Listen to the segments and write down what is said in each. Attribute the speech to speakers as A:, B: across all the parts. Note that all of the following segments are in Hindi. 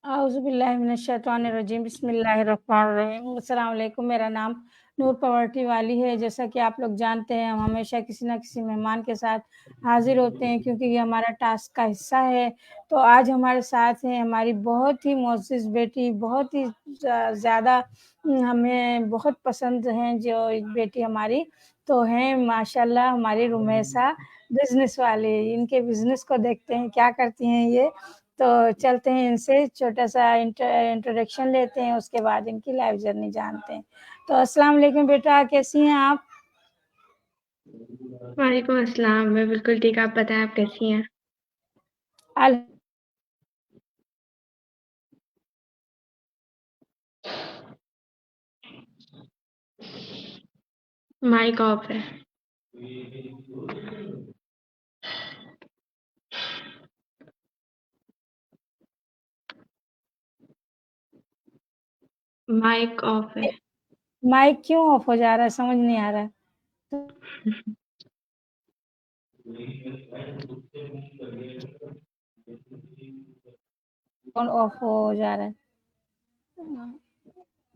A: औज़ुबिल्लाहिमिनश्शैतानिर्रजीम बिस्मिल्लाहिर्रहमानिर्रहीम। अस्सलाम वालेकुम। मेरा नाम नूर पवर्टी वाली है। जैसा कि आप लोग जानते हैं, हम हमेशा किसी न किसी मेहमान के साथ हाज़िर होते हैं क्योंकि ये हमारा टास्क का हिस्सा है। तो आज हमारे साथ हैं हमारी बहुत ही मुअज़्ज़ज़ बेटी, बहुत ही ज़्यादा हमें बहुत पसंद हैं जो एक बेटी हमारी, तो हैं माशाल्लाह हमारी रुमैसा बिज़नेस वाली। इनके बिज़नेस को देखते हैं क्या करती हैं ये। तो चलते हैं इनसे छोटा-सा इंट्रोडक्शन लेते हैं, उसके बाद इनकी लाइफ़ जर्नी जानते हैं। तो अस्सलाम वालेकुम बेटा, कैसी हैं आप?
B: वालेकुम अस्सलाम। मैं बिल्कुल ठीक, आप बताएँ आप कैसी हैं?
A: अल
B: माइक ऑफ है। माइक ऑफ है।
A: माइक क्यों ऑफ हो जा रहा है, समझ नहीं आ रहा है। कौन ऑफ हो जा रहा है?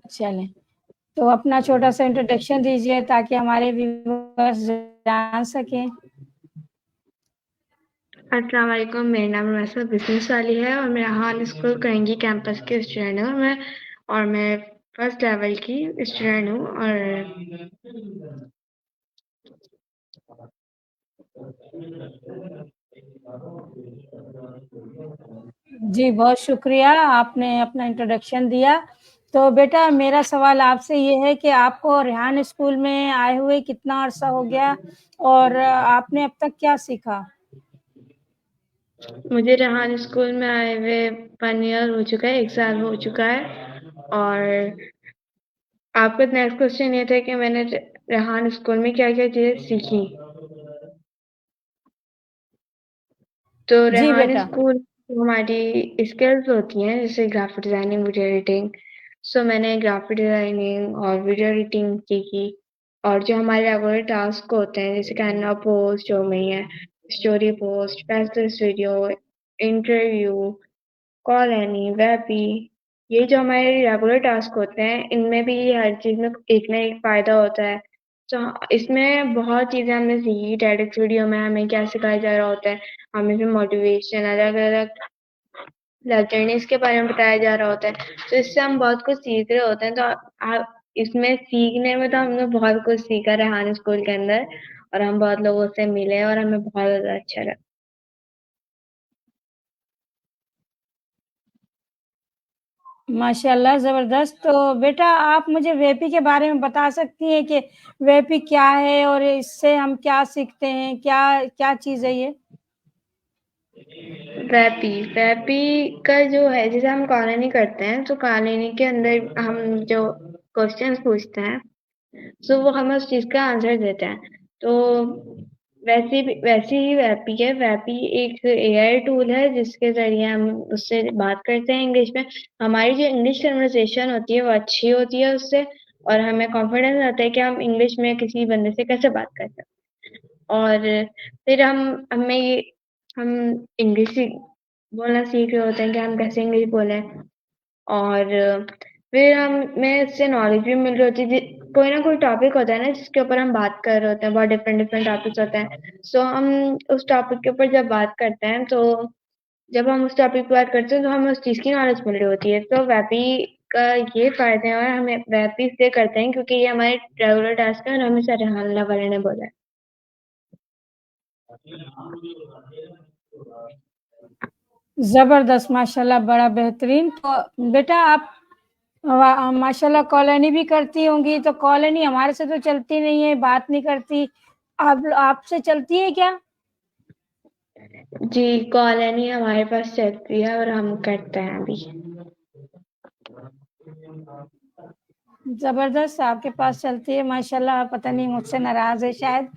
A: चलें, तो अपना छोटा-सा इंट्रोडक्शन दीजिए ताकि हमारे व्यूअर्स जान सकें।
B: अस्सलाम वालेकुम, मेरा नाम रुमैसा बिज़नेस वाली है और मैं हाल स्कूल करेंगी कैंपस की स्टूडेंट हूँ मैं फर्स्ट लेवल की स्टूडेंट हूँ और
A: जी, बहुत शुक्रिया, आपने अपना इंट्रोडक्शन दिया। तो बेटा मेरा सवाल आपसे ये है कि आपको रेहान स्कूल में आए हुए कितना अरसा हो गया और आपने अब तक क्या सीखा?
B: मुझे रेहान स्कूल में आए हुए 1 ईयर हो चुका है, 1 साल हो चुका है और आपका नेक्स्ट क्वेश्चन ये था कि मैंने रेहान स्कूल में क्या-क्या चीज़ें सीखी। तो
A: जी
B: रेहान
A: बेटा।
B: स्कूल हमारी स्किल्स होती हैं जैसे ग्राफिक डिज़ाइनिंग, वीडियो एडिटिंग। सो मैंने ग्राफिक डिज़ाइनिंग और वीडियो एडिटिंग सीखी और जो हमारे रेगुलर टास्क होते हैं जैसे कैनवा पोस्ट जो में है, story post, festive video, interview, call एनी, वेबी, ये जो हमारे रेगुलर टास्क होते हैं इनमें भी हर चीज़ में एक ना एक फ़ायदा होता है। तो इसमें बहुत चीज़ें हमने सीखी। टेडक्स वीडियो में हमें क्या सिखाया जा रहा होता है, हमें भी मोटिवेशन अलग-अलग लर्निंग्स के बारे में बताया जा रहा होता है, तो इससे हम बहुत कुछ सीख रहे होते हैं। तो आप इसमें सीखने में तो हमने बहुत कुछ सीखा रेहान स्कूल के अंदर और हम बहुत लोगों से मिले और हमें बहुत ज़्यादा अच्छा लगा।
A: माशाल्लाह ज़बरदस्त। तो बेटा आप मुझे वेपी के बारे में बता सकती हैं कि वेपी क्या है और इससे हम क्या सीखते हैं? क्या क्या चीज़ है ये?
B: वैपी का जो है जैसे हम कॉलोनी करते हैं तो कॉलोनी के अंदर हम जो क्वेश्चंस पूछते हैं सो वो हमें उस चीज़ का आंसर देते हैं। तो वैसी ही वैपी है। वैपी एक एआई टूल है जिसके ज़रिए हम उससे बात करते हैं इंग्लिश में। हमारी जो इंग्लिश कन्वर्सेशन होती है वो अच्छी होती है उससे और हमें कॉन्फिडेंस आता है कि हम इंग्लिश में किसी बंदे से कैसे बात कर सकते हैं। और फिर हम इंग्लिश बोलना सीख रहे होते हैं कि हम कैसे इंग्लिश बोलें और फिर हमें इससे नॉलेज भी मिल रही होती है। कोई ना कोई टॉपिक होता है ना जिसके ऊपर हम बात कर रहे होते हैं, बहुत डिफरेंट डिफरेंट टॉपिक्स होते हैं। सो हम उस टॉपिक के ऊपर जब बात करते हैं तो जब हम उस टॉपिक पे बात करते हैं तो हमें उस चीज़ की नॉलेज मिल रही होती है। तो वैपी का ये फ़ायदे हैं और हमें वैपी इसलिए करते हैं क्योंकि ये हमारे रेगुलर टास्क है और हमें सर रेहान वाले ने बोला है।
A: ज़बरदस्त माशाल्लाह बड़ा बेहतरीन। तो बेटा आप माशाल्लाह कॉलोनी भी करती होंगी, तो कॉलोनी हमारे से तो चलती नहीं है, बात नहीं करती। आप आपसे चलती है क्या?
B: जी, कॉलोनी हमारे पास चलती है और हम करते हैं अभी।
A: ज़बरदस्त आपके पास चलती है माशाल्लाह, पता नहीं मुझसे नाराज़ है शायद।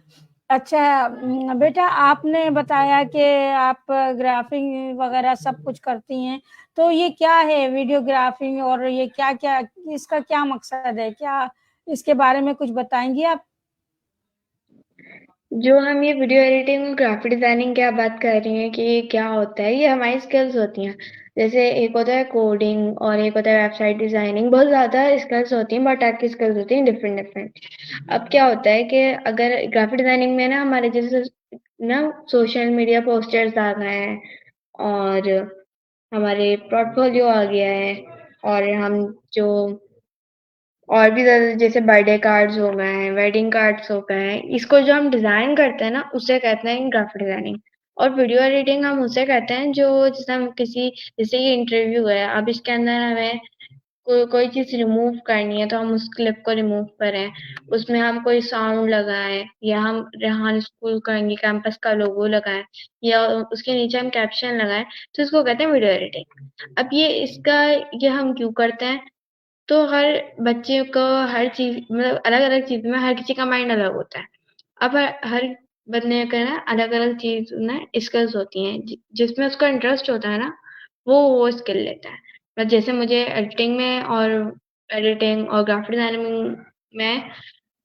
A: अच्छा बेटा आपने बताया कि आप ग्राफ़िंग वग़ैरह सब कुछ करती हैं, तो ये क्या है वीडियोग्राफ़िंग और ये क्या-क्या इसका क्या मकसद है? क्या इसके बारे में कुछ बताएँगी आप?
B: जो हम ये वीडियो एडिटिंग और ग्राफिक डिजाइनिंग क्या बात कर रही हैं कि ये क्या होता है, ये हमारी स्किल्स होती हैं। जैसे एक होता है कोडिंग और एक होता है वेबसाइट डिजाइनिंग। बहुत ज्यादा स्किल्स होती हैं, बहुत टाइप की स्किल्स होती हैं, डिफरेंट डिफरेंट। अब क्या होता है कि अगर ग्राफिक डिजाइनिंग में ना हमारे जैसे ना सोशल मीडिया पोस्टर्स आ गए हैं और हमारे पोर्टफोलियो आ गया है, और हम जो और भी ज़्यादा जैसे बर्थडे कार्ड्स हो गए हैं, वेडिंग कार्ड्स हो गए हैं, इसको जो हम डिज़ाइन करते हैं ना, उसे कहते हैं ग्राफिक डिज़ाइनिंग। और वीडियो एडिटिंग हम उसे कहते हैं जो जैसे हम किसी जैसे ये इंटरव्यू है, अब इसके अंदर हमें कोई चीज़ रिमूव करनी है तो हम उस क्लिप को रिमूव करें, उसमें हम कोई साउंड लगाएं, या हम रेहान स्कूल का कैंपस का लोगो लगाएं, या उसके नीचे हम कैप्शन लगाएं, तो इसको कहते हैं वीडियो एडिटिंग। अब ये हम क्यों करते हैं? तो हर बच्चे को हर चीज मतलब अलग अलग चीज में हर किसी का माइंड अलग होता है। अब हर बंदे का ना अलग अलग चीज में स्किल्स होती हैं, जिसमें उसका इंटरेस्ट होता है ना, वो स्किल लेता है। बस जैसे मुझे एडिटिंग और ग्राफिक डिजाइनिंग में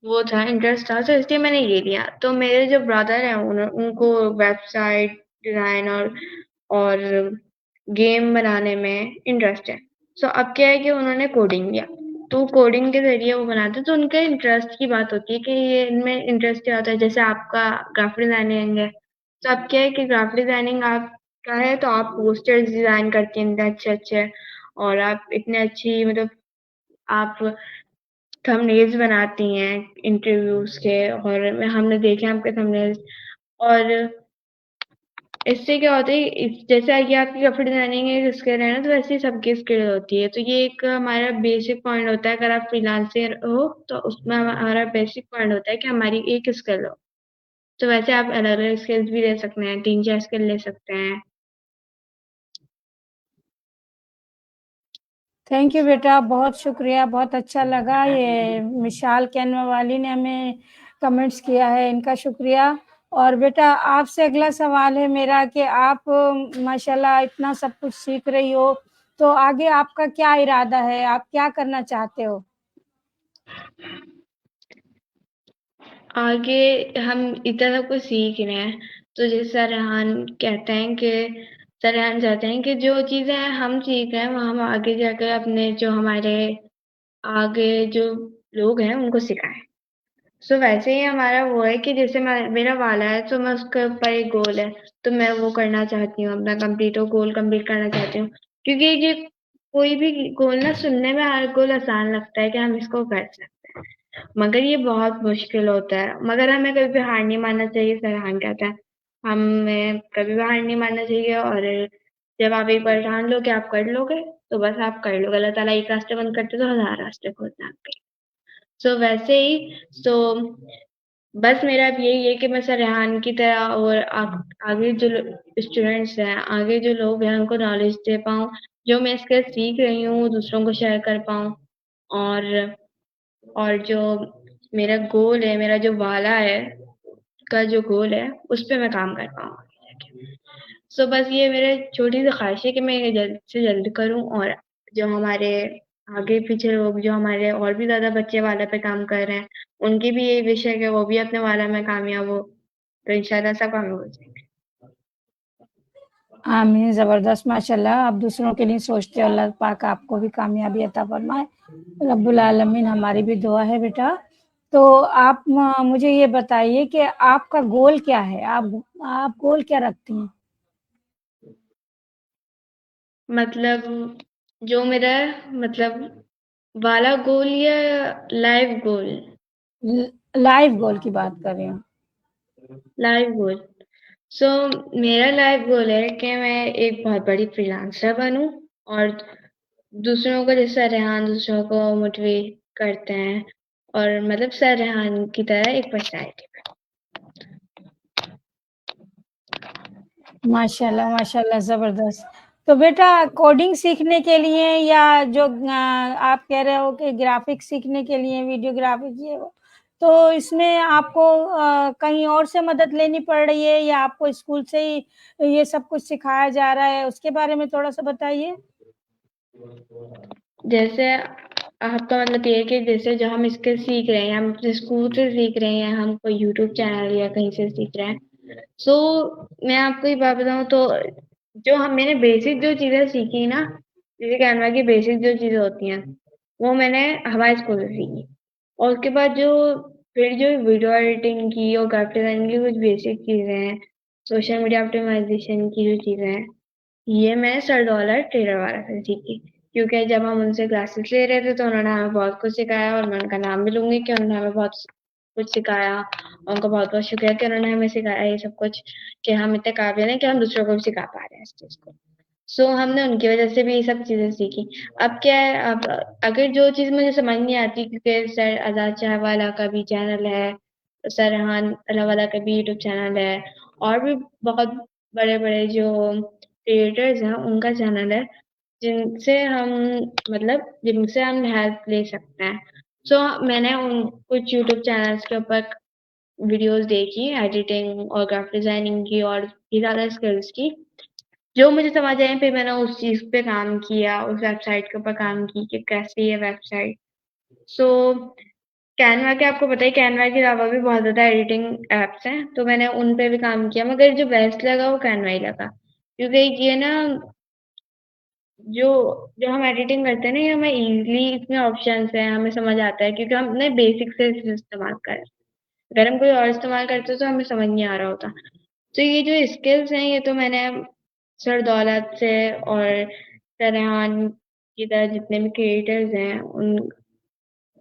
B: वो था, इंटरेस्ट था, तो इसलिए मैंने ये लिया। तो मेरे जो ब्रदर हैं उनको वेबसाइट डिजाइन और गेम बनाने में इंटरेस्ट है। सो अब क्या है कि उन्होंने कोडिंग लिया, तो कोडिंग के ज़रिए वो बनाते हैं, तो उनके इंटरेस्ट की बात होती है कि ये इनमें इंटरेस्ट क्या होता है। जैसे आपका ग्राफिक डिजाइनिंग है, तो अब क्या है कि ग्राफिक डिजाइनिंग आपका है तो आप पोस्टर्स डिजाइन करती हैं इतने अच्छे-अच्छे, और आप इतने अच्छी मतलब आप थंबनेल्स बनाती हैं इंटरव्यूज़ के, और हमने देखे हैं आपके थंबनेल्स। और इससे क्या होता है जैसे कि आपकी ग्राफिक डिजाइनिंग एक स्किल है ना, तो वैसे ही सबकी स्किल होती है। तो ये एक हमारा बेसिक पॉइंट होता है, अगर आप फ्रीलांसर हो तो उसमें हमारा बेसिक पॉइंट होता है कि हमारी एक स्किल हो। तो वैसे आप अलग अलग स्किल्स भी ले सकते हैं, 3-4 स्किल ले सकते हैं।
A: थैंक यू बेटा, बहुत शुक्रिया, बहुत अच्छा लगा। ये मिसाल कैनवा वाली ने हमें कमेंट्स किया है, इनका शुक्रिया। और बेटा आपसे अगला सवाल है मेरा कि आप माशाल्लाह इतना सब कुछ सीख रही हो, तो आगे आपका क्या इरादा है, आप क्या करना चाहते हो?
B: आगे हम इतना सब कुछ सीख रहे हैं, तो जैसे रेहान कहते हैं कि रेहान चाहते हैं कि जो चीजें हम सीख रहे हैं वो हम आगे जाकर अपने जो हमारे आगे जो लोग हैं उनको सिखाएं। सो वैसे ही हमारा वो है कि जैसे मेरा वाला है, तो मैं उसके ऊपर एक गोल है, तो मैं वो करना चाहती हूँ, अपना गोल कंप्लीट करना चाहती हूँ। क्योंकि ये कोई भी गोल ना, सुनने में हर गोल आसान लगता है कि हम इसको कर सकते हैं, मगर ये बहुत मुश्किल होता है। मगर हमें कभी भी हार नहीं मानना चाहिए, सरहान कहता है हमें कभी भी हार नहीं मानना चाहिए। और जब आप एक बार ठान लो कि आप कर लोगे, तो बस आप कर लोगे। अल्लाह ताला एक रास्ते बंद करते तो 1000 रास्ते खोलते हैं आपके। सो वैसे ही सो बस मेरा अब यही है कि मैं सर रेहान की तरह और आगे जो स्टूडेंट्स हैं, आगे जो लोग हैं, उनको नॉलेज दे पाऊँ, जो मैं स्किल सीख रही हूँ दूसरों को शेयर कर पाऊँ। और जो मेरा गोल है, मेरा जो वाला है का जो गोल है, उस पे मैं काम कर पाऊँ। सो बस ये मेरे छोटी सी ख्वाहिश है कि मैं ये जल्द से जल्द करूँ, और जो हमारे आगे पीछे लोग जो हमारे और भी ज़्यादा बच्चे वाला पे काम कर रहे हैं, उनकी भी यही विश है कि वो भी अपने वाला में कामयाब हो। तो इंशाल्लाह सब कामयाब हो जाएंगे।
A: आमीन, ज़बरदस्त, माशाल्लाह आप दूसरों के लिए सोचते हो, अल्लाह पाक आपको भी कामयाबी अता फरमाए। रब्बुल आलमीन हमारी भी दुआ है बेटा। तो आप मुझे ये बताइए कि आपका गोल क्या है? आप गोल क्या रखती हैं?
B: मतलब जो मेरा मतलब वाला गोल या लाइफ गोल?
A: लाइफ गोल की बात कर रही हूँ।
B: Life goal. सो मेरा लाइफ गोल है कि मैं एक बहुत बड़ी फ्रीलांसर बनूं, और दूसरों को जैसे रेहान दूसरों को मोटिवेट करते हैं, और मतलब सर रेहान की तरह एक पर्सनैलिटी।
A: माशाल्लाह, माशाल्लाह, ज़बरदस्त। तो बेटा कोडिंग सीखने के लिए या जो आप कह रहे हो कि ग्राफ़िक्स सीखने के लिए वीडियोग्राफ़ी ये वो, तो इसमें आपको कहीं और से मदद लेनी पड़ रही है या आपको स्कूल से ही ये सब कुछ सिखाया जा रहा है? उसके बारे में थोड़ा-सा बताइए।
B: जैसे आपका मतलब ये है कि जैसे जो हम स्किल सीख रहे हैं, हम अपने स्कूल से सीख रहे हैं, हम कोई यूट्यूब चैनल या कहीं से सीख रहे हैं। सो मैं आपको एक बात बताऊँ तो जो मैंने बेसिक जो चीज़ें सीखी ना, जैसे कैनवा की बेसिक जो चीज़ें होती हैं, वो मैंने हमारे स्कूल से सीखी। और उसके बाद फिर जो वीडियो एडिटिंग की और ग्राफिक डिजाइनिंग की कुछ बेसिक चीज़ें हैं, सोशल मीडिया ऑप्टिमाइजेशन की जो चीज़ें हैं, ये मैंने $100 ट्रेडर वाला से सीखी। क्योंकि जब हम उनसे क्लासेस ले रहे थे तो उन्होंने हमें बहुत कुछ सिखाया, और मैं उनका नाम भी लूंगी कि उन्होंने हमें बहुत कुछ सिखाया। उनका बहुत बहुत शुक्रिया कि उन्होंने हमें सिखाया ये सब कुछ, कि हम इतने काबिल हैं कि हम दूसरों को भी सिखा पा रहे हैं इस चीज को। सो हमने उनकी वजह से भी ये सब चीजें सीखी। अब क्या है, अब अगर जो चीज मुझे समझ नहीं आती, क्योंकि सर आजाद चाहवाला का भी चैनल है, सर रेहान अलावाला का भी यूट्यूब चैनल है, और भी बहुत बड़े बड़े जो क्रिएटर्स हैं उनका चैनल है, जिनसे हम हेल्प ले सकते हैं। सो मैंने उन कुछ यूट्यूब चैनल्स के ऊपर वीडियोस देखी एडिटिंग और ग्राफिक डिजाइनिंग की, और भी ज़्यादा स्किल्स की, जो मुझे समझ आई। फिर मैंने उस चीज़ पे काम किया, उस वेबसाइट के ऊपर काम की कि कैसी है वेबसाइट। सो कैनवा के आपको पता है, कैनवा के अलावा भी बहुत ज़्यादा एडिटिंग एप्स हैं, तो मैंने उन पे भी काम किया, मगर जो बेस्ट लगा वो कैनवा ही लगा। क्योंकि ये ना, जो जो हम एडिटिंग करते हैं ना, ये हमें इजीली, इसमें ऑप्शंस हैं, हमें समझ आता है, क्योंकि हमने बेसिक से इसे इस्तेमाल करा। अगर हम कोई और इस्तेमाल करते तो हमें समझ नहीं आ रहा होता। तो ये जो स्किल्स हैं, ये तो मैंने सर दौलत से और फरहान की तरह जितने भी क्रिएटर्स हैं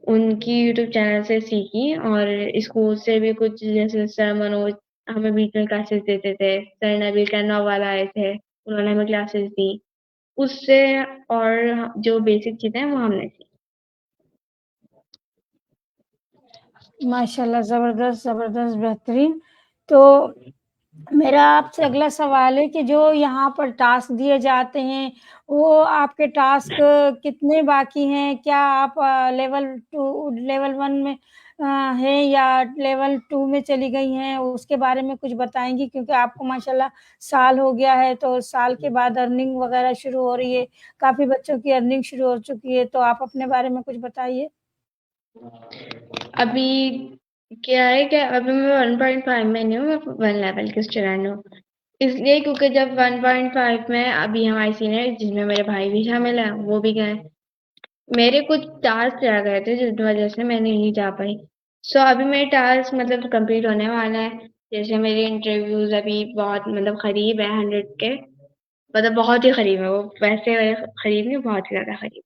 B: उनकी यूट्यूब चैनल से सीखी, और स्कूल से भी कुछ, जैसे सर मनोज हमें बीच में क्लासेस देते थे, सर नबील कैनवा वाला आए थे, उन्होंने हमें क्लासेस दी उससे, और जो बेसिक चीजें हैं वो हमने सीखी।
A: माशाल्लाह, ज़बरदस्त, ज़बरदस्त, बेहतरीन। तो मेरा आपसे अगला सवाल है कि जो यहाँ पर टास्क दिए जाते हैं, वो आपके टास्क कितने बाकी हैं? क्या आप लेवल 1 में हैं या लेवल 2 में चली गई हैं? उसके बारे में कुछ बताएँगी? क्योंकि आपको माशाल्लाह साल हो गया है, तो साल के बाद अर्निंग वग़ैरह शुरू हो रही है, काफ़ी बच्चों की अर्निंग शुरू हो चुकी है, तो आप अपने बारे में कुछ बताइए।
B: अभी क्या है कि अभी मैं 1.5 में नहीं हूँ, मैं 1 लेवल की स्टूडेंट हूँ। इसलिए क्योंकि जब 1.5 में अभी हमारी सीनियर, जिसमें मेरे भाई भी शामिल है, वो भी गए, मेरे कुछ टास्क रह गए थे जिस वजह से मैं नहीं जा पाई। सो अभी मेरे टास्क मतलब कंप्लीट होने वाला है। जैसे मेरे इंटरव्यूज अभी बहुत मतलब करीब है 100 के, मतलब बहुत ही करीब है वो, वैसे करीब नहीं, बहुत ही ज्यादा करीब।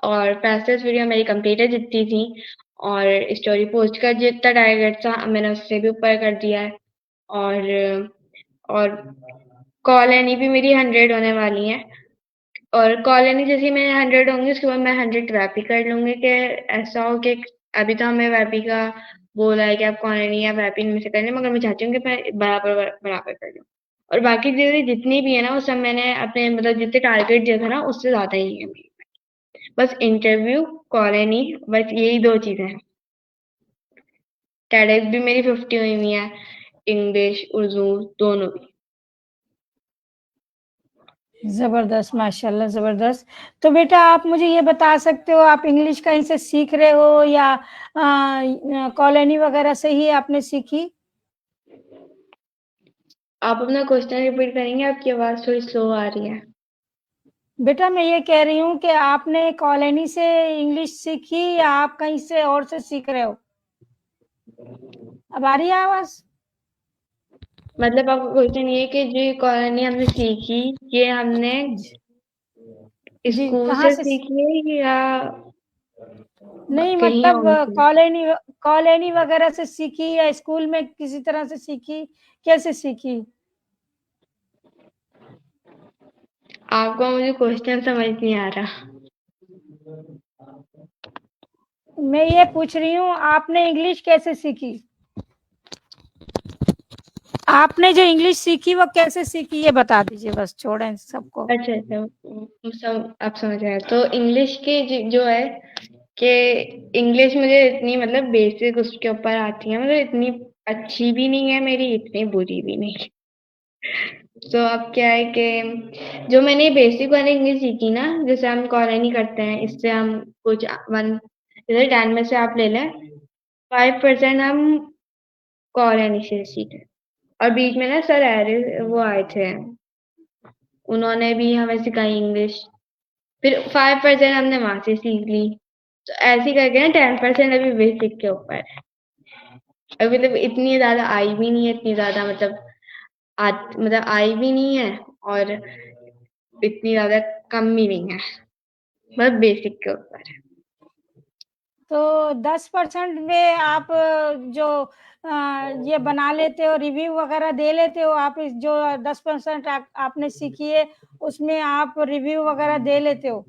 B: और फैसेस वीडियो मेरी कंप्लीट है जितनी थी, और स्टोरी पोस्ट का जितना टारगेट था मैंने उससे भी ऊपर कर दिया है। और कॉलोनी भी मेरी 100 होने वाली है, और कॉलोनी जैसे मैं 100 होंगी उसके बाद मैं 100 वैपी कर लूंगी, कि ऐसा हो कि अभी तो हमें वैपी का बोला है कि आप कॉलोनी या वैपी इनमें से करने, मगर मैं चाहती हूँ कि मैं बराबर बराबर कर लूँ। और बाकी चीजें जितनी भी है ना, वो सब मैंने अपने मतलब जितने टारगेट दिया था ना, उससे ज्यादा ही है। बस इंटरव्यू, कॉलोनी, बस यही 2 चीजें हैं। TEDx भी मेरी 50 हुई हुई है, इंग्लिश उर्दू दोनों भी।
A: ज़बरदस्त, माशाल्लाह, ज़बरदस्त। तो बेटा आप मुझे ये बता सकते हो, आप इंग्लिश कहीं से सीख रहे हो या कॉलोनी वगैरह से ही आपने सीखी?
B: आप अपना क्वेश्चन रिपीट करेंगे, आपकी आवाज थोड़ी स्लो आ रही है।
A: बेटा मैं ये कह रही हूँ कि आपने कॉलोनी से इंग्लिश सीखी या आप कहीं से और से सीख रहे हो? अब आ रही है आवाज़?
B: मतलब आपका क्वेश्चन ये है कि जो कॉलोनी हमने सीखी, ये हमने
A: जी, जी,
B: स्कूल
A: कहाँ
B: से
A: से
B: सीखी है या
A: नहीं
B: कहीं
A: मतलब
B: और से?
A: कॉलोनी कॉलोनी वगैरह से सीखी या स्कूल में किसी तरह से सीखी? कैसे सीखी?
B: आपका मुझे क्वेश्चन समझ नहीं आ रहा।
A: मैं ये पूछ रही हूँ आपने इंग्लिश कैसे सीखी? आपने जो इंग्लिश सीखी वो कैसे सीखी ये बता दीजिए, बस छोड़ें सबको।
B: अच्छा अच्छा, सब आप समझ रहे हैं। तो इंग्लिश के जो है कि इंग्लिश मुझे इतनी मतलब बेसिक उसके ऊपर आती है, मतलब इतनी अच्छी भी नहीं है मेरी, इतनी बुरी भी नहीं। तो अब क्या है कि जो मैंने बेसिक वाली इंग्लिश सीखी ना, जैसे हम कॉलोनी करते हैं, इससे हम कुछ 1 जैसे 10 में से आप ले लें 5% हम कॉलोनी से सीखे। और बीच में ना सर वो आए थे, उन्होंने भी हमें सिखाई इंग्लिश, फिर 5% हमने वहां से सीख ली। तो ऐसे करके ना 10% अभी बेसिक के ऊपर है। अभी मतलब इतनी ज्यादा आई भी नहीं है, इतनी ज्यादा मतलब आई भी नहीं है, और इतनी ज्यादा कम भी नहीं है, बस बेसिक के ऊपर है।
A: तो 10% में आप जो ये बना लेते हो, रिव्यू वगैरह दे लेते हो आप, इस जो 10% आपने सीखी है उसमें आप रिव्यू वगैरह दे लेते हो?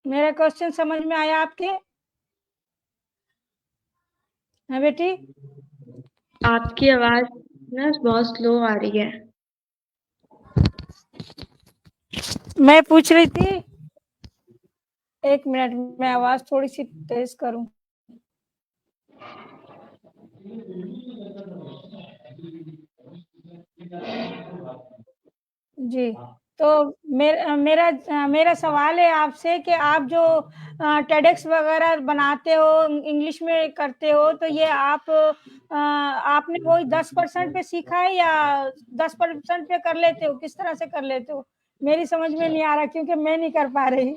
A: मेरा क्वेश्चन समझ में आया आपके? हाँ बेटी,
B: आपकी आवाज ना बहुत स्लो आ रही है।
A: मैं पूछ रही थी, एक मिनट, मैं आवाज थोड़ी सी तेज करूं। जी, तो मेरा सवाल है आपसे कि आप जो टेडेक्स वगैरह बनाते हो, इंग्लिश में करते हो, तो ये आपने वही 10% पे सीखा है या 10% पे कर लेते हो? किस तरह से कर लेते हो? मेरी समझ में नहीं आ रहा क्योंकि मैं नहीं कर पा रही।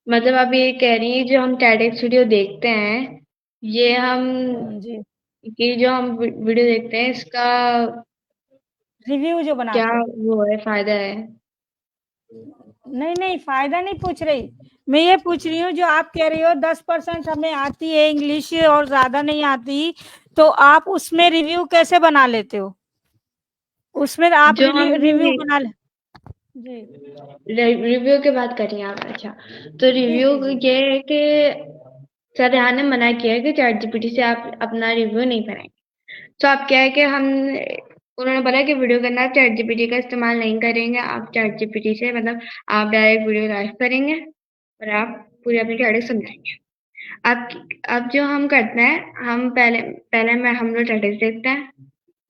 B: मतलब आप ये कह रही है जो हम TEDx वीडियो देखते हैं, ये हम
A: जी,
B: ये जो हम वीडियो देखते हैं, इसका
A: रिव्यू जो
B: क्या
A: बनाते हो।
B: वो है, फायदा है?
A: नहीं, नहीं, फ़ायदा नहीं पूछ रही। मैं ये पूछ रही हूँ जो आप कह रही हो 10% हमें आती है इंग्लिश और ज़्यादा नहीं आती, तो आप उसमें रिव्यू कैसे बना लेते हो? उसमें आप
B: जो हम
A: रिव्यू बना ले। जी।
B: रिव्यू की बात कर रही हैं आप? अच्छा, तो
A: जी,
B: रिव्यू
A: जी, जी।
B: ये है कि सर यहाँ ने मना किया है कि चैट जीपीटी से आप अपना रिव्यू नहीं बनाएंगे। तो आप क्या है कि हम उन्होंने बोला कि वीडियो के अंदर आप चैट जीपीटी का इस्तेमाल नहीं करेंगे, आप चैट जीपीटी से मतलब आप डायरेक्ट वीडियो लाइव करेंगे और आप पूरी अपनी टॉपिक समझाएंगे। अब जो हम करते हैं, हम पहले पहले में हम लोग टॉपिक देखते हैं,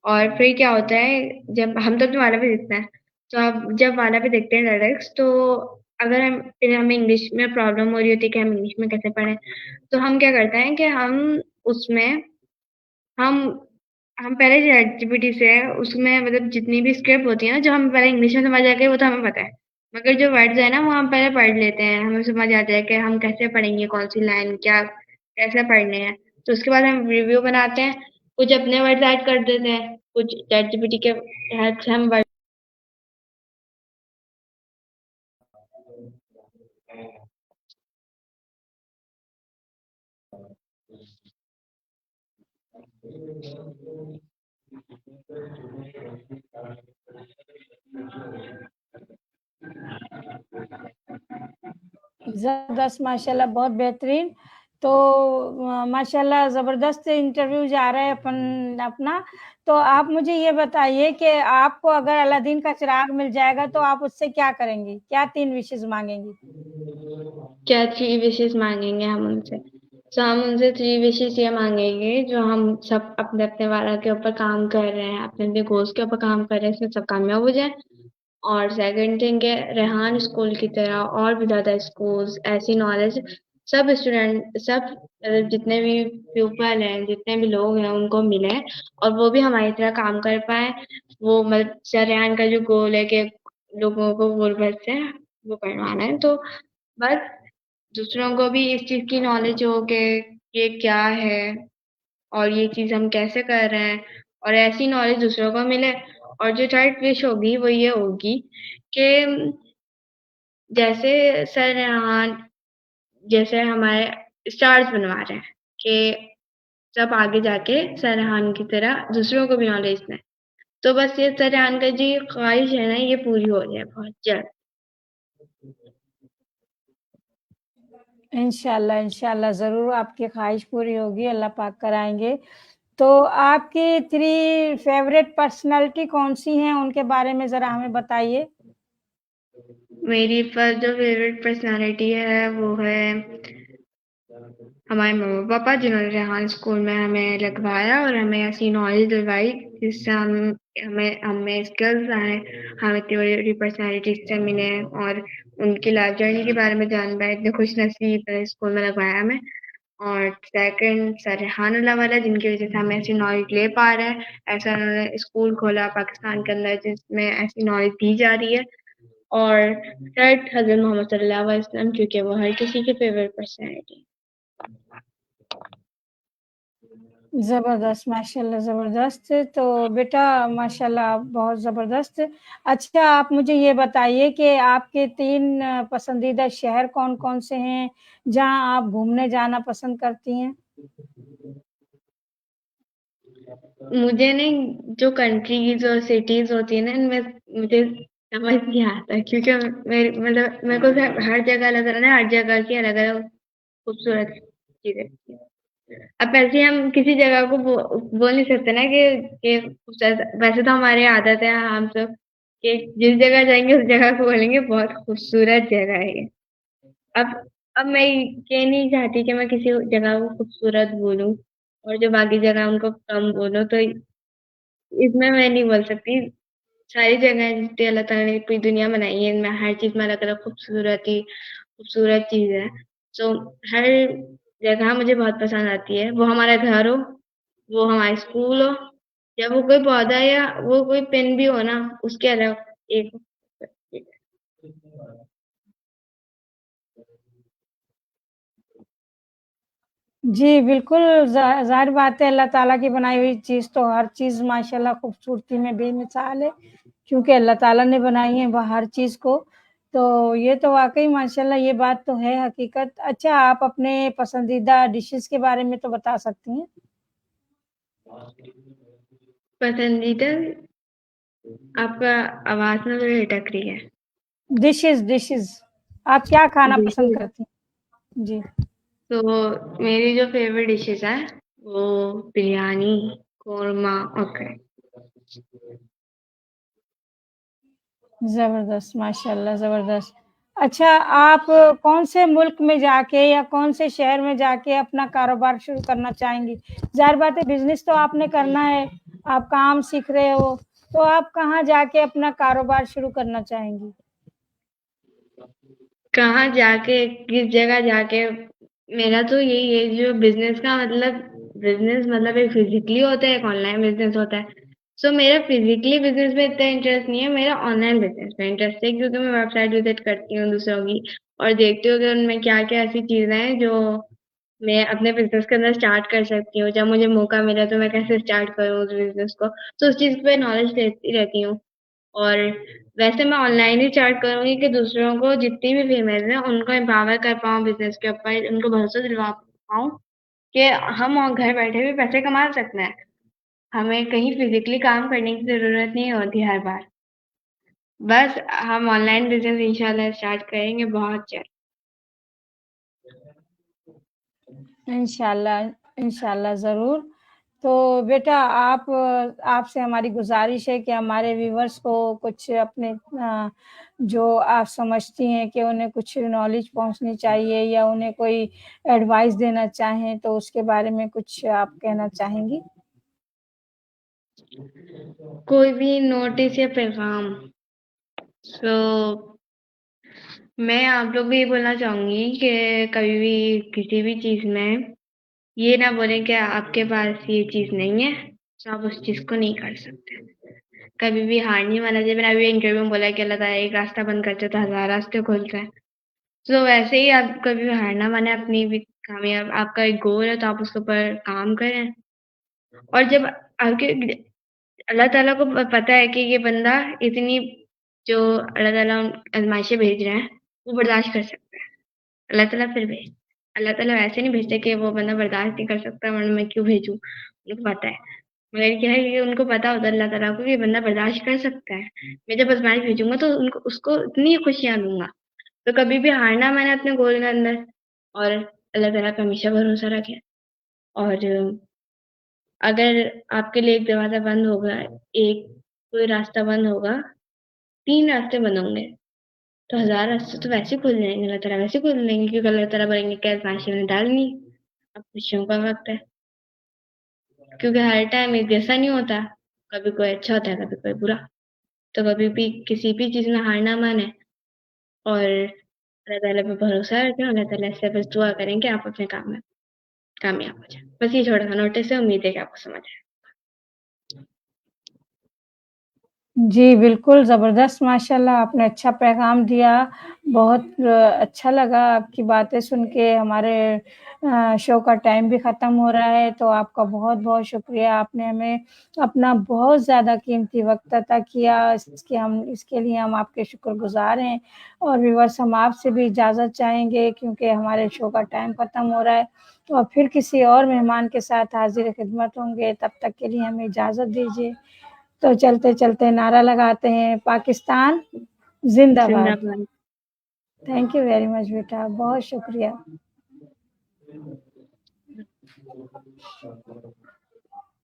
B: और फिर क्या होता है, जब हम तो अपने वाला पे देखते हैं, तो आप जब वाला पे देखते हैं डायरेक्ट, तो अगर फिर हमें इंग्लिश में प्रॉब्लम हो रही होती है कि हम इंग्लिश में कैसे पढ़ें, तो हम क्या करते हैं कि उसमें हम हम पहले चैटजीपीटी से उसमें मतलब जितनी भी स्क्रिप्ट होती है ना, जो हम पहले इंग्लिश में समझ आ गए वो तो हमें पता है, मगर जो वर्ड्स है ना वो हम पहले पढ़ लेते हैं, हमें समझ आता है कि हम कैसे पढ़ेंगे, कौन सी लाइन क्या कैसे पढ़ने हैं। तो उसके बाद हम रिव्यू बनाते हैं, कुछ अपने वर्ड्स ऐड कर देते हैं, कुछ चैटजीपीटी के हेल्प से हम वर्ड।
A: ज़बरदस्त, माशाल्लाह, बहुत बेहतरीन। तो माशाल्लाह ज़बरदस्त इंटरव्यू जा रहा है अपना। तो आप मुझे ये बताइए कि आपको अगर अलादीन का चिराग मिल जाएगा तो आप उससे क्या करेंगी? क्या 3 विशेज़ माँगेंगी?
B: क्या 3 विशेस मांगेंगे हम उनसे? तो हम उनसे 3 विशेस ये मांगेंगे, जो हम सब अपने अपने वाला के ऊपर काम कर रहे हैं, अपने अपने गोल्स के ऊपर काम कर रहे हैं, इसमें सब कामयाब हो जाए। और सेकंड थिंग है, रेहान स्कूल की तरह और भी ज्यादा स्कूल्स ऐसी नॉलेज सब स्टूडेंट सब जितने भी पीपल हैं, जितने भी लोग हैं, उनको मिले, और वो भी हमारी तरह काम कर पाए। वो मतलब सर रेहान का जो गोल है कि लोगों को गुर्बत से वो करवाना है, तो बस दूसरों को भी इस चीज की नॉलेज हो कि ये क्या है और ये चीज हम कैसे कर रहे हैं, और ऐसी नॉलेज दूसरों को मिले। और जो थर्ड विश होगी वो ये होगी कि जैसे सर रेहान जैसे हमारे स्टार्स बनवा रहे हैं, कि सब आगे जाके सर रेहान की तरह दूसरों को भी नॉलेज दें। तो बस ये सर रेहान का जो ख्वाहिश है ना, ये पूरी हो जाए बहुत जल्द।
A: इंशाल्लाह, इंशाल्लाह ज़रूर आपकी ख़्वाहिश पूरी होगी, अल्लाह पाक कराएँगे। तो आपकी 3 फ़ेवरेट पर्सनैलिटी कौन-सी हैं? उनके बारे में ज़रा हमें बताइए।
B: मेरी पर जो फेवरेट पर्सनालिटी है वो है हमारे मम्मी पापा, जिन्होंने रेहान स्कूल में हमें लगवाया और हमें ऐसी नॉलेज दिलवाई जिससे हमें हमें स्किल्स आए, हम इतनी बड़ी बड़ी पर्सनैलिटी से मिले और उनकी लाइफ जर्नी के बारे में जान पाए। इतने खुश नसीब स्कूल में लगवाया हमें। और सेकंड सर रेहान अल्लाह वाला, जिनकी वजह से हमें ऐसी नॉलेज ले पा रहे हैं। ऐसा उन्होंने स्कूल खोला पाकिस्तान के अंदर जिसमें ऐसी नॉलेज दी जा रही है। और थर्ड हजरत मोहम्मद सल्लल्लाहु अलैहि वसल्लम, क्योंकि वो हर किसी की फेवरेट पर्सनैलिटी।
A: ज़बरदस्त, माशाल्लाह ज़बरदस्त। तो बेटा माशाल्लाह आप बहुत ज़बरदस्त। अच्छा आप मुझे ये बताइए कि आपके 3 पसंदीदा शहर कौन-कौन से हैं, जहाँ आप घूमने जाना पसंद करती हैं?
B: मुझे नहीं, जो कंट्रीज और सिटीज होती है ना, इनमें मुझे समझ नहीं आता, क्योंकि मेरे मतलब मेरे को हर जगह लग रहा है, हर जगह की अलग अलग खूबसूरत चीजें लगती हैं। अब ऐसे हम किसी जगह को बोल नहीं सकते ना कि वैसे तो हमारी आदत है हम सब कि जिस जगह जाएंगे उस जगह को बोलेंगे बहुत खूबसूरत जगह है ये। अब अब मैं ये नहीं चाहती कि मैं किसी जगह को खूबसूरत बोलूं और जो बाकी जगह उनको कम बोलूं, तो इसमें मैं नहीं बोल सकती। सारी जगह जितनी अल्लाह ताला ने पूरी दुनिया बनाई है, इनमें हर चीज में अलग अलग खूबसूरत चीज है। तो हर जगह मुझे बहुत पसंद आती है, वो हमारा घर हो, वो हमारा स्कूल हो, या वो कोई पौधा या वो कोई पेन भी हो ना, उसके अलग एक।
A: जी, बिल्कुल ज़ाहिर बात है अल्लाह ताला की बनाई हुई चीज़ तो हर चीज़ माशाल्लाह खूबसूरती में बेमिसाल है, क्योंकि अल्लाह ताला ने बनाई है वह हर चीज़ को। तो ये तो वाक़ई माशाल्लाह ये बात तो है हकीकत। अच्छा आप अपने पसंदीदा डिशेज़ के बारे में तो बता सकती हैं?
B: पसंदीदा, आपका आवाज में थोड़ी अटक रही है।
A: डिशेज़ आप क्या खाना पसंद
B: डिशेज,
A: करती हैं? जी,
B: तो मेरी जो फेवरेट डिशेज है वो बिरयानी, कोरमा और कढ़ी।
A: ज़बरदस्त माशाल्लाह ज़बरदस्त। अच्छा आप कौन से मुल्क में जाके या कौन से शहर में जाके अपना कारोबार शुरू करना चाहेंगी? ज़ाहिर बात है बिज़नेस तो आपने करना है, आप काम सीख रहे हो, तो आप कहाँ जाके अपना कारोबार शुरू करना चाहेंगी?
B: कहाँ जाके, किस जगह जाके, मेरा तो यही है, जो बिजनेस का मतलब, बिजनेस मतलब एक फिजिकली होता है, एक ऑनलाइन बिजनेस होता है। सो मेरा फिजिकली बिजनेस में इतना इंटरेस्ट नहीं है, मेरा ऑनलाइन बिजनेस में इंटरेस्ट है, क्योंकि मैं वेबसाइट विजिट करती हूँ दूसरों की और देखती हूँ कि उनमें क्या क्या ऐसी चीजें हैं जो मैं अपने बिजनेस के अंदर स्टार्ट कर सकती हूँ। जब मुझे मौका मिला तो मैं कैसे स्टार्ट करूँ उस बिजनेस को, तो उस चीज पे नॉलेज लेती रहती हूँ। और वैसे मैं ऑनलाइन ही स्टार्ट करूंगी कि दूसरों को, जितनी भी फीमेल है उनको एम्पावर कर पाऊँ बिजनेस के ऊपर, उनको भरोसा दिलवा पाऊँ कि हम और घर बैठे भी पैसे कमा सकते हैं। हमें कहीं फिजिकली काम करने की जरूरत नहीं होती हर बार। बस हम ऑनलाइन बिजनेस इंशाल्लाह स्टार्ट करेंगे बहुत जल्द।
A: इंशाल्लाह, इंशाल्लाह ज़रूर। तो बेटा आप आपसे हमारी गुज़ारिश है कि हमारे व्यूअर्स को कुछ अपने जो आप समझती हैं कि उन्हें कुछ नॉलेज पहुँचनी चाहिए या उन्हें कोई एडवाइस देना चाहें, तो उसके बारे में कुछ आप कहना चाहेंगी?
B: कोई भी नोटिस या पैगाम, तो मैं आप लोग को ये बोलना चाहूंगी कि कभी भी किसी भी चीज में ये ना बोलें कि आपके पास ये चीज नहीं है तो आप उस चीज को नहीं कर सकते। कभी भी हार नहीं माना जाए। मैंने अभी इंटरव्यू में बोला कि अल्लाह ताला एक रास्ता बंद करते तो 1000 रास्ते खोलते हैं। तो वैसे ही आप कभी भी हार ना माने, अपनी भी कामयाब, आपका एक गोल है तो आप उसके ऊपर काम करें। और जब आपके अल्लाह ताला को पता है कि ये बंदा इतनी, जो अल्लाह ताला आजमाइशें भेज रहे हैं वो बर्दाश्त कर सकता है, अल्लाह ताला फिर भेज, अल्लाह ताला वैसे नहीं भेजते कि वो बंदा बर्दाश्त नहीं कर सकता वरना मैं क्यों भेजूं, उनको पता है। मगर क्या है कि उनको पता होता है अल्लाह ताला को कि ये बंदा बर्दाश्त कर सकता है, मैं जब आजमाइश भेजूंगा तो उनको उसको इतनी खुशियां दूंगा। तो कभी भी हारना मैंने अपने गोल के अंदर, और अल्लाह ताला पे हमेशा भरोसा रखें। और अगर आपके लिए एक दरवाजा बंद होगा, एक कोई रास्ता बंद होगा, 3 रास्ते बंद होंगे, तो 1000 रास्ते तो वैसे ही खुल जाएंगे, अल्लाह ताला वैसे ही खोल देंगे, क्योंकि अल्लाह ताला बोलेंगे कि आजमाइश मैंने डालनी, अब खुशियों का वक्त है। क्योंकि हर टाइम एक जैसा नहीं होता, कभी कोई अच्छा होता है, कभी कोई बुरा। तो कभी भी किसी भी चीज में हार ना माने और अल्लाह ताला पे भरोसा रखें। अल्लाह ताला से बस दुआ करें कि आप अपने काम में कामयाब हो जाए। बस ये छोटा सा नोटिस है, उम्मीद है कि आपको समझ आए।
A: जी, बिल्कुल ज़बरदस्त माशाल्लाह आपने अच्छा पैगाम दिया। बहुत अच्छा लगा आपकी बातें सुन के। हमारे शो का टाइम भी ख़त्म हो रहा है, तो आपका बहुत-बहुत शुक्रिया। आपने हमें अपना बहुत ज़्यादा कीमती वक़्त अता किया, इसके लिए हम आपके शुक्रगुज़ार हैं। और व्यूअर्स, हम आपसे भी इजाज़त चाहेंगे क्योंकि हमारे शो का टाइम ख़त्म हो रहा है। तो अब फिर किसी और मेहमान के साथ हाज़िर-ए-ख़िदमत होंगे, तब तक के लिए हमें इजाज़त दीजिए। तो चलते-चलते नारा लगाते हैं, पाकिस्तान ज़िंदाबाद।
B: जिंदाबाद।
A: थैंक यू वेरी मच बेटा, बहुत शुक्रिया।